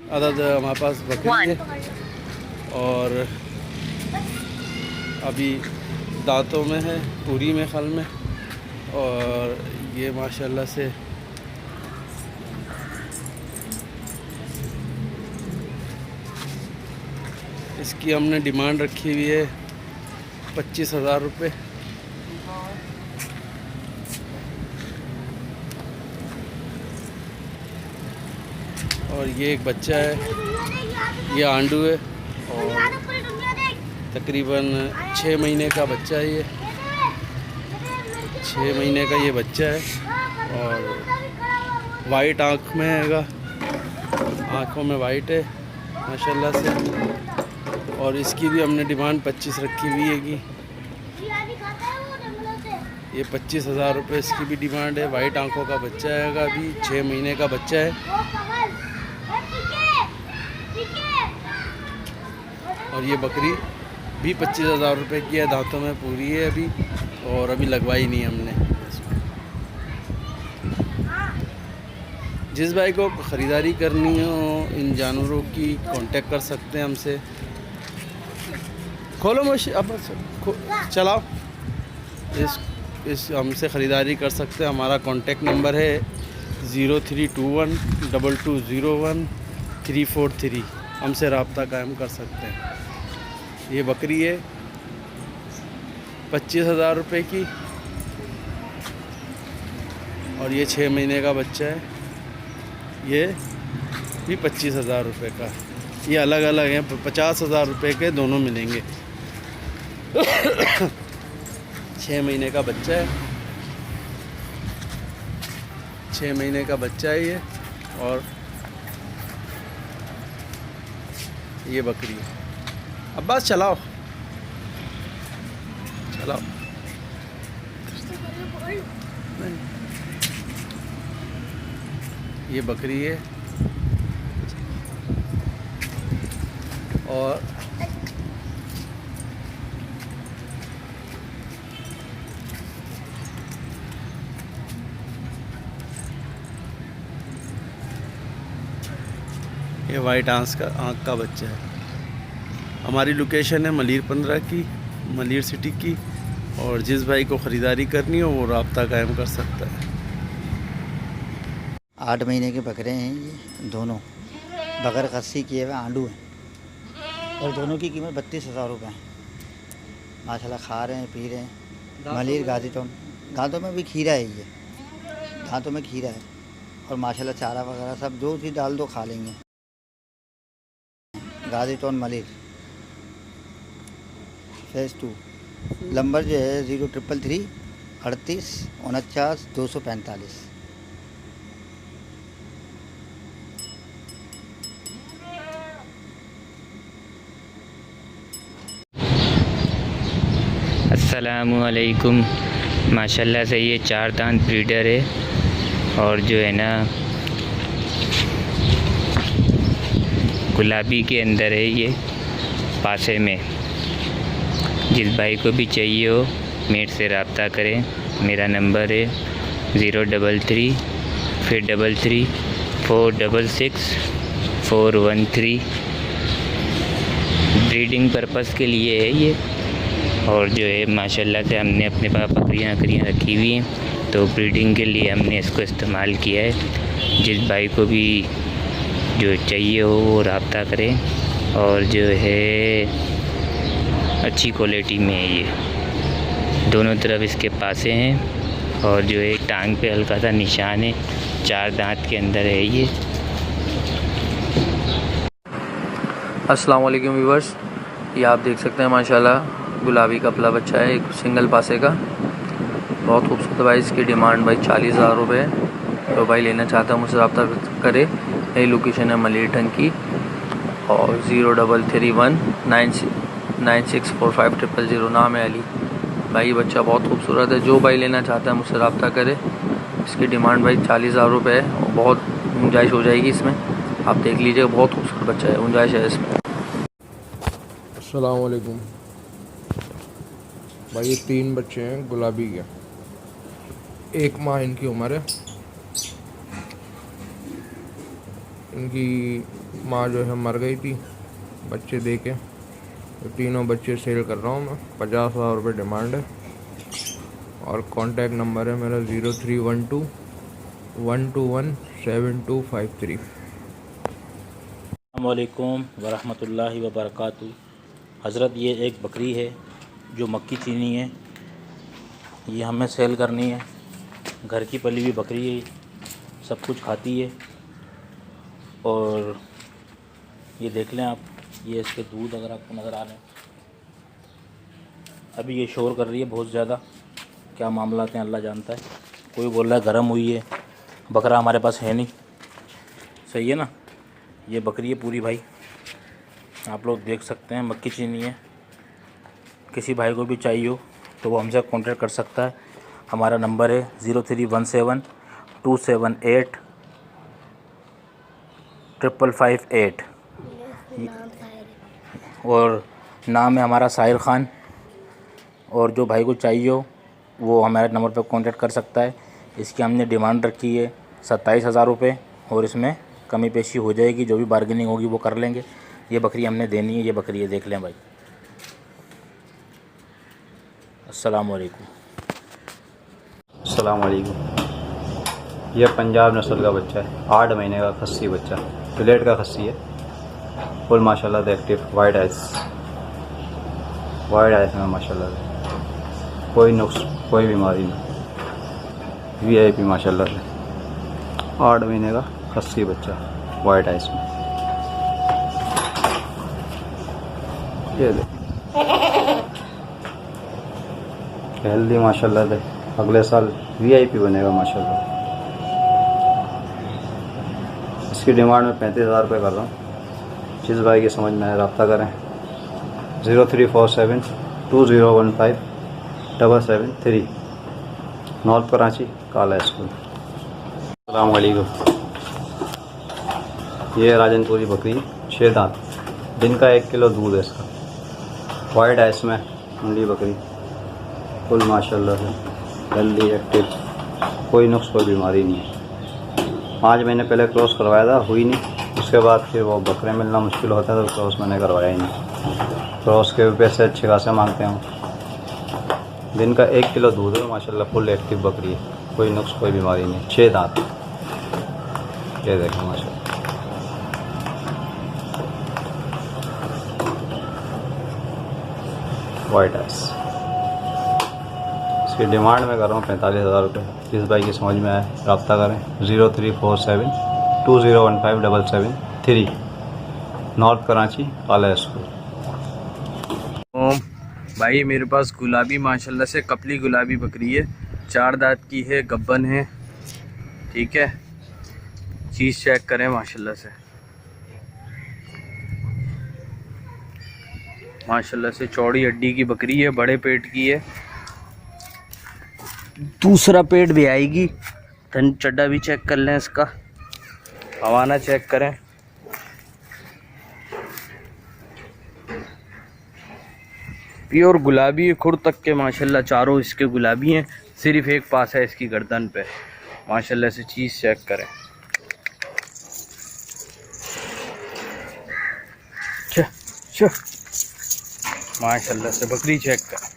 अदद हमारे पास बकरी है और अभी दांतों में है, पूरी में खल में। और ये माशाल्लाह से इसकी हमने डिमांड रखी हुई है 25,000 रुपये। और ये एक बच्चा है, ये आंडू है और तकरीबन 6 महीने का बच्चा है। ये 6 महीने का ये बच्चा है और वाइट आँख में हैगा, आँखों में वाइट है माशाल्लाह से। और इसकी भी हमने डिमांड 25 रखी हुई है कि ये 25,000 रुपये इसकी भी डिमांड है। वाइट आँखों का बच्चा हैगा, अभी 6 महीने का बच्चा है। और ये बकरी भी 25,000 रुपये की है, दांतों में पूरी है अभी और अभी लगवाई नहीं हमने। जिस भाई को ख़रीदारी करनी हो इन जानवरों की कांटेक्ट कर सकते हैं हमसे। खोलो मशीन अब चलाओ। इस हमसे ख़रीदारी कर सकते हैं। हमारा कांटेक्ट नंबर है 03212201 हमसे रब्ता कायम कर सकते हैं। ये बकरी है 25,000 रुपये की और ये 6 महीने का बच्चा है, ये भी 25,000 रुपये का। ये अलग अलग हैं, 50,000 रुपये के दोनों मिलेंगे। 6 महीने का बच्चा है, 6 महीने का बच्चा है ये। और ये बकरी है। अब बस चलाओ चलाओ। ये बकरी है और ये वाइट आँख का बच्चा है। हमारी लोकेशन है मलिर 15 की, मलिर सिटी की। और जिस भाई को ख़रीदारी करनी हो वो रब्ता कायम कर सकता है। 8 महीने के बकरे हैं ये दोनों, बगैर खस्सी किए हुए आंडू हैं और दोनों की कीमत 32,000 रुपये है। माशाल्लाह खा रहे हैं, पी रहे हैं। मलिर गाजी टाउन, दांतों में भी खीरा है, ये दांतों में खीरा है और माशाल्लाह चारा वगैरह सब जो भी डाल दो खा लेंगे। गाजी टाउन मलिर फेज़ 2। नंबर जो है 0333 38 49 245। अस्सलामुअलैकुम। माशाल्लाह से ये 4 दांत ब्रीडर है और जो है ना गुलाबी के अंदर है ये, पासे में। जिस भाई को भी चाहिए हो मेरे से रब्ता करें। मेरा नंबर है 033 फिर 33 466 413। ब्रीडिंग पर्पज़ के लिए है ये। और जो है माशाल्लाह से हमने अपने पास बकरियाँ रखी हुई हैं, तो ब्रीडिंग के लिए हमने इसको इस्तेमाल किया है। जिस भाई को भी जो चाहिए हो वो रब्ता करें। और जो है अच्छी क्वालिटी में है ये, दोनों तरफ इसके पासे हैं और जो है टांग पे हल्का सा निशान है, 4 दांत के अंदर है ये। अस्सलाम वालेकुम व्यूअर्स, ये आप देख सकते हैं माशाल्लाह गुलाबी का पला बच्चा है, एक सिंगल पासे का, बहुत खूबसूरत भाई। इसकी डिमांड भाई 40,000 रुपये है। तो भाई लेना चाहता है मुझसे रब्ता करे। यही लोकेशन है मलिर टंकी और 0331 9645 000। नाम है अली भाई। बच्चा बहुत खूबसूरत है। जो भाई लेना चाहता है मुझसे रब्ता करे। इसकी डिमांड भाई 40,000 रुपये है और बहुत गुंजाइश हो जाएगी इसमें। आप देख लीजिएगा, बहुत खूबसूरत बच्चा है, गुंजाइश है इसमें। अस्सलाम वालेकुम भाई। ये 3 बच्चे हैं गुलाबी के, 1 माह इनकी उम्र है। इनकी माँ जो है मर गई थी बच्चे दे के, तो तीनों बच्चे सेल कर रहा हूँ मैं। 50,000 रुपये डिमांड है। और कॉन्टैक्ट नंबर है मेरा 0312 121 7253। अस्सलामुअलैकुम वरहमतुल्लाहि वबरकातुहू। हज़रत ये एक बकरी है जो मक्की चीनी है, ये हमें सेल करनी है। घर की पली हुई बकरी है, सब कुछ खाती है। और ये देख लें आप, ये इसके दूध अगर आपको नज़र आ रहे हैं, अभी ये शोर कर रही है बहुत ज़्यादा। क्या मामला हैं अल्लाह जानता है। कोई बोल रहा है गर्म हुई है, बकरा हमारे पास है नहीं। सही है ना। ये बकरी है पूरी भाई, आप लोग देख सकते हैं, मक्की चीनी है। किसी भाई को भी चाहिए हो तो वो हमसे कांटेक्ट कर सकता है। हमारा नंबर है 0317 278 555 और नाम है हमारा साहिर ख़ान। और जो भाई को चाहिए हो वो हमारे नंबर पर कांटेक्ट कर सकता है। इसकी हमने डिमांड रखी है 27,000 रुपये, और इसमें कमी पेशी हो जाएगी, जो भी बार्गेनिंग होगी वो कर लेंगे। ये बकरी हमने देनी है, ये बकरी है, देख लें भाई। अस्सलाम वालेकुम। अस्सलाम वालेकुम। यह पंजाब नस्ल का बच्चा है, 8 महीने का खस्सी बच्चा, प्लेट का खस्सी है। फुल माशाल्लाह से एक्टिव, वाइट आइस में माशाल्लाह से कोई नुक्स, कोई बीमारी नहीं। VIP माशाल्लाह से 8 महीने का खस्सी बच्चा, वाइट आइस में। ये हेल्दी माशाल्लाह से, अगले साल VIP बनेगा माशाल्लाह। इसकी डिमांड में 35,000 रुपये कर रहा हूँ। जिस भाई की समझ में आए रब्ता करें। 0347 2015 773, नॉर्थ कराची, काला स्कूल। अस्सलाम वालेकुम। ये राजनपुरी बकरी 6 दांत, दिन का 1 किलो दूध है इसका। वाइट आइस में मुंडी बकरी, फुल माशाल्लाह से हेल्दी एक्टिव, कोई नुक्स, कोई बीमारी नहीं है। 5 महीने पहले क्रॉस करवाया था, हुई नहीं। उसके बाद फिर वो बकरे मिलना मुश्किल होता है तो क्रॉस मैंने करवाया ही नहीं। क्रॉस के पैसे अच्छे खासे मांगते हैं। दिन का 1 किलो दूध है माशाल्लाह, फुल एक्टिव बकरी है, कोई नुक्स, कोई बीमारी नहीं। 6 दांत, ये देखें माशाल्लाह। White ice. इसकी डिमांड में कर रहा हूँ 45,000 रुपये। जिस भाई की समझ में आए रब्ता करें। 0347 2015 773, नॉर्थ कराची, काला स्कूल। भाई मेरे पास गुलाबी माशाल्लाह से कपली गुलाबी बकरी है, 4 दांत की है, गब्बन है, ठीक है। चीज़ चेक करें माशाल्लाह से, माशाल्लाह से चौड़ी हड्डी की बकरी है, बड़े पेट की है। दूसरा पेट भी आएगी। धन चड्डा भी चेक कर लें इसका, हवाना चेक करें। प्योर गुलाबी है, खुर तक के माशाल्लाह चारों इसके गुलाबी हैं। सिर्फ एक पास है इसकी गर्दन पे, माशाल्लाह से चीज़ चेक करें। माशाल्लाह से बकरी चेक करें।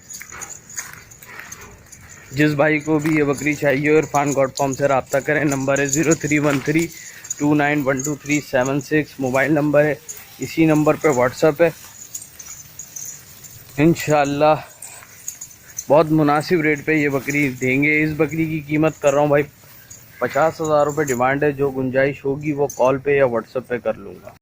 जिस भाई को भी ये बकरी चाहिए इरफान गॉड फार्म से रब्ता करें। नंबर है 0313 2912 मोबाइल नंबर है, इसी नंबर पे व्हाट्सअप है। इंशाअल्लाह बहुत मुनासिब रेट पे ये बकरी देंगे। इस बकरी की कीमत कर रहा हूँ भाई 50,000 रुपये डिमांड है। जो गुंजाइश होगी वो कॉल पे या व्हाट्सअप पे कर लूँगा।